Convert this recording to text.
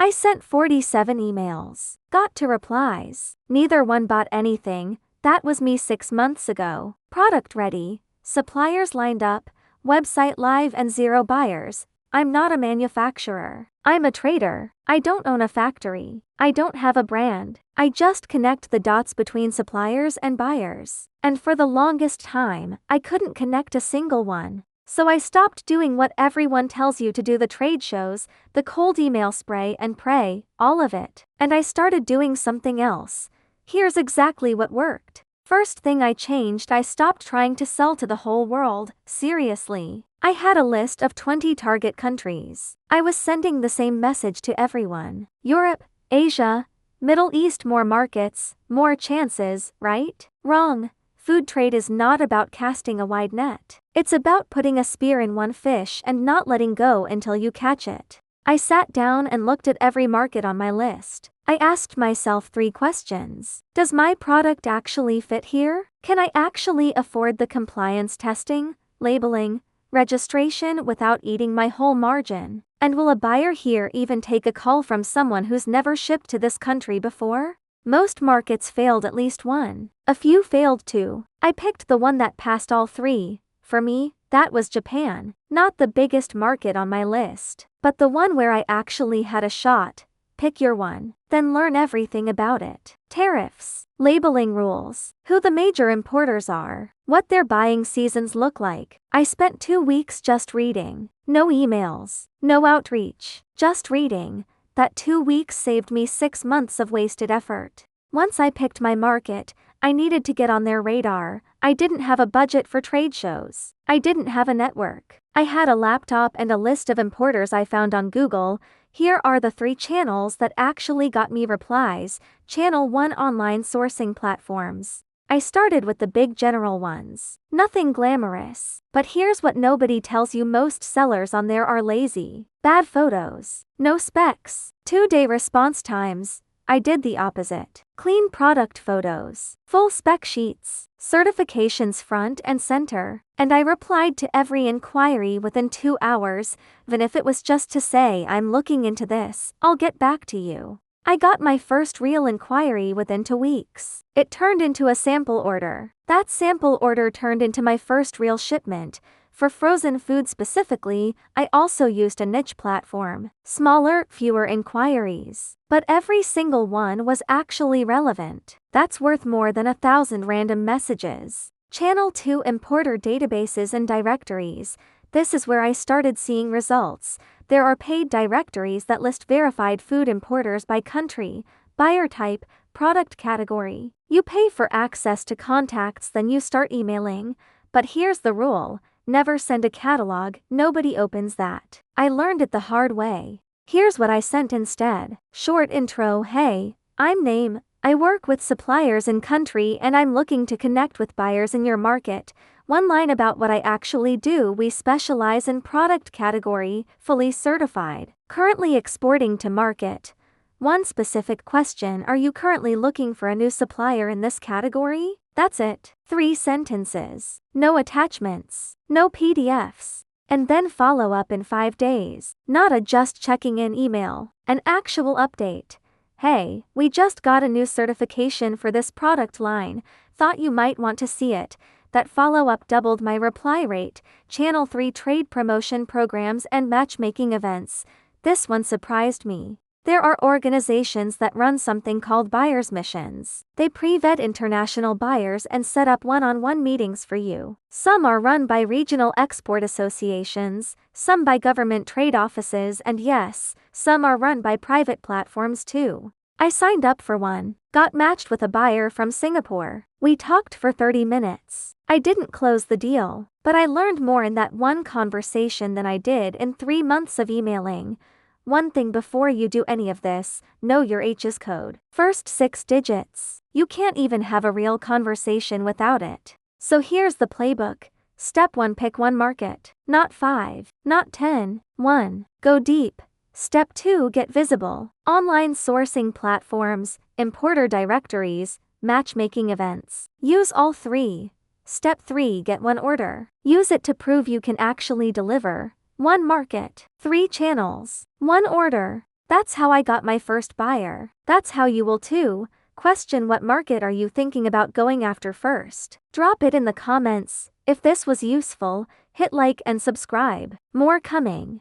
I sent 47 emails. Got to replies. Neither one bought anything. That was me 6 months ago. Product ready. Suppliers lined up. Website live and 0 buyers. I'm not a manufacturer. I'm a trader. I don't own a factory. I don't have a brand. I just connect the dots between suppliers and buyers. And for the longest time, I couldn't connect a single one. So I stopped doing what everyone tells you to do, the trade shows, the cold email spray and pray, all of it. And I started doing something else. Here's exactly what worked. First thing I changed, I stopped trying to sell to the whole world, seriously. I had a list of 20 target countries. I was sending the same message to everyone. Europe, Asia, Middle East, more markets, more chances, right? Wrong. Food trade is not about casting a wide net. It's about putting a spear in one fish and not letting go until you catch it. I sat down and looked at every market on my list. I asked myself 3 questions. Does my product actually fit here? Can I actually afford the compliance testing, labeling, registration without eating my whole margin? And will a buyer here even take a call from someone who's never shipped to this country before? Most markets failed at least one. A few failed too. I picked the one that passed all 3. For me, that was Japan. Not the biggest market on my list, but the one where I actually had a shot. Pick your one, then learn everything about it. Tariffs, labeling rules, who the major importers are, what their buying seasons look like. I spent 2 weeks just reading. No emails, no outreach, just reading. That 2 weeks saved me 6 months of wasted effort. Once I picked my market, I needed to get on their radar. I didn't have a budget for trade shows. I didn't have a network. I had a laptop and a list of importers I found on Google. Here are the 3 channels that actually got me replies. Channel 1, online sourcing platforms. I started with the big general ones. Nothing glamorous. But here's what nobody tells you: most sellers on there are lazy. Bad photos. No specs. 2-day response times. I did the opposite. Clean product photos. Full spec sheets. Certifications front and center. And I replied to every inquiry within 2 hours, even if it was just to say, I'm looking into this, I'll get back to you. I got my first real inquiry within 2 weeks. It turned into a sample order. That sample order turned into my first real shipment. For frozen food specifically, I also used a niche platform. Smaller, fewer inquiries. But every single one was actually relevant. That's worth more than 1,000 random messages. Channel 2, importer databases and directories. This is where I started seeing results. There are paid directories that list verified food importers by country, buyer type, product category. You pay for access to contacts, then you start emailing. But here's the rule: never send a catalog, nobody opens that. I learned it the hard way. Here's what I sent instead. Short intro: hey, I'm name. I work with suppliers in country and I'm looking to connect with buyers in your market. 1 line about what I actually do: we specialize in product category, fully certified, currently exporting to market. 1 specific question: are you currently looking for a new supplier in this category? That's it. 3 sentences. No attachments. No PDFs. And then follow up in 5 days. Not a just checking in email. An actual update. Hey, we just got a new certification for this product line. Thought you might want to see it. That follow-up doubled my reply rate. Channel 3, trade promotion programs and matchmaking events. This one surprised me. There are organizations that run something called buyers missions. They pre-vet international buyers and set up one-on-one meetings for you. Some are run by regional export associations, some by government trade offices, and yes, some are run by private platforms too. I signed up for one, got matched with a buyer from Singapore. We talked for 30 minutes. I didn't close the deal, but I learned more in that one conversation than I did in 3 months of emailing. One thing before you do any of this: know your H's code. First 6 digits. You can't even have a real conversation without it. So here's the playbook. Step 1: pick 1 market. Not 5, not 10, 1. Go deep. Step 2: get visible. Online sourcing platforms, importer directories, matchmaking events. Use all 3. Step 3: get 1 order. Use it to prove you can actually deliver. 1 market, 3 channels, 1 order. That's how I got my first buyer. That's how you will too. Question: what market are you thinking about going after first? Drop it in the comments. If this was useful, hit like and subscribe. More coming.